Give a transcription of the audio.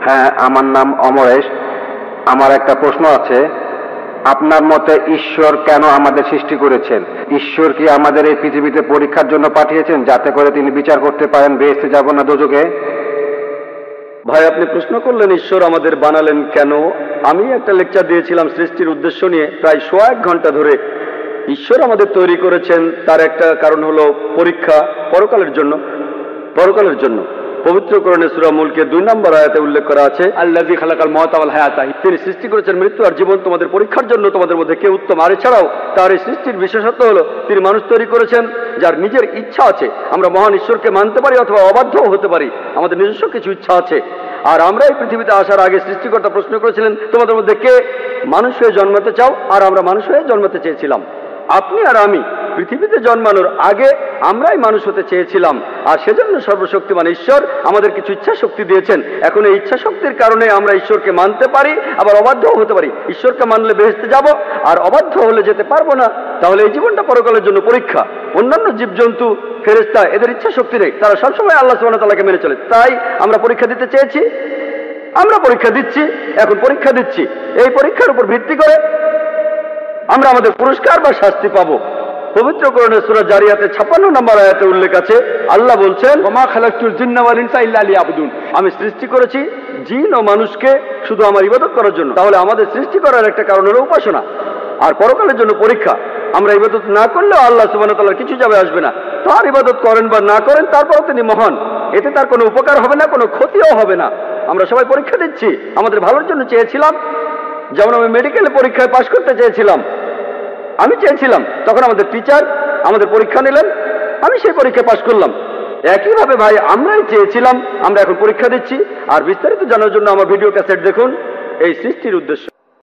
হ্যাঁ, আমার নাম অমরেশ। আমার একটা প্রশ্ন আছে। আপনার মতে ঈশ্বর কেন আমাদের সৃষ্টি করেছেন? ঈশ্বর কি আমাদের এই পৃথিবীতে পরীক্ষার জন্য পাঠিয়েছেন, যাতে করে তিনি বিচার করতে পারেন বেহেশতে যাব না দোজখে? ভাই, আপনি প্রশ্ন করলেন ঈশ্বর আমাদের বানালেন কেন। আমি একটা লেকচার দিয়েছিলাম সৃষ্টির উদ্দেশ্য নিয়ে, প্রায় 1 ঘন্টা ধরে। ঈশ্বর আমাদের তৈরি করেছেন, তার একটা কারণ হলো পরীক্ষা, পরকালের জন্য। পরকালের জন্য পবিত্র কোরআনে সূরা মুলকে 2 নম্বর আয়াতে উল্লেখ করা আছে, আল্লাযী খালাকাল মাউতা ওয়াল হায়াতা, তিনি সৃষ্টি করেছেন মৃত্যু আর জীবন তোমাদের পরীক্ষার জন্য, তোমাদের মধ্যে কে উত্তম। আর এছাড়াও তার এই সৃষ্টির বিশেষত্ব হলো তিনি মানুষ তৈরি করেছেন যার নিজের ইচ্ছা আছে। আমরা মহান ঈশ্বরকে মানতে পারি অথবা অবাধ্যও হতে পারি, আমাদের নিজস্ব কিছু ইচ্ছা আছে। আর আমরা এই পৃথিবীতে আসার আগে সৃষ্টিকর্তা প্রশ্ন করেছিলেন, তোমাদের মধ্যে কে মানুষ হয়ে জন্মাতে চাও? আর আমরা মানুষ হয়ে জন্মাতে চেয়েছিলাম। আপনি আর আমি পৃথিবীতে জন্মানোর আগে আমরাই মানুষ হতে চেয়েছিলাম। আর সেজন্য সর্বশক্তিমান ঈশ্বর আমাদের কিছু ইচ্ছা শক্তি দিয়েছেন। এখন এই ইচ্ছা শক্তির কারণে আমরা ঈশ্বরকে মানতে পারি, আবার অবাধ্যও হতে পারি। ঈশ্বরকে মানলে বেহেশতে যাব, আর অবাধ্য হলে যেতে পারবো না। তাহলে এই জীবনটা পরকালের জন্য পরীক্ষা। অন্যান্য জীবজন্তু, ফেরেশতা, এদের ইচ্ছা শক্তি নেই, তারা সবসময় আল্লাহ সুবহানাহু ওয়া তাআলাকে মেনে চলে। তাই আমরা পরীক্ষা দিতে চেয়েছি, আমরা পরীক্ষা দিচ্ছি। এখন পরীক্ষা দিচ্ছি, এই পরীক্ষার উপর ভিত্তি করে আমরা আমাদের পুরস্কার বা শাস্তি পাবো। পবিত্র কোরআনে সূরা জারিয়াতে 56 নম্বর আয়াতে উল্লেখ আছে, আল্লাহ বলছেন, ওমা খালাকতুল জিন্না ওয়াল ইনসা ইল্লা লিয়াবুদুন, আমি সৃষ্টি করেছি জিন ও মানুষকে শুধু আমার ইবাদত করার জন্য। তাহলে আমাদের সৃষ্টি করার একটা কারণ হলো উপাসনা, আর পরকালের জন্য পরীক্ষা। আমরা ইবাদত না করলেও আল্লাহ সুবহানাহু ওয়া তাআলার কিছু যাবে আসবে না। তার ইবাদত করেন বা না করেন, তারপরও তিনি মহান। এতে তার কোনো উপকার হবে না, কোনো ক্ষতিও হবে না। আমরা সবাই পরীক্ষা দিচ্ছি, আমাদের ভালোর জন্য চেয়েছিলাম। যেমন আমি মেডিকেলে পরীক্ষায় পাশ করতে চেয়েছিলাম, আমি চেয়েছিলাম, তখন আমাদের টিচার আমাদের পরীক্ষা নিলেন, আমি সেই পরীক্ষায় পাশ করলাম। একইভাবে ভাই, আমরাই চেয়েছিলাম, আমরা এখন পরীক্ষা দিচ্ছি। আর বিস্তারিত জানার জন্য আমার ভিডিও ক্যাসেট দেখুন, এই সৃষ্টির উদ্দেশ্য।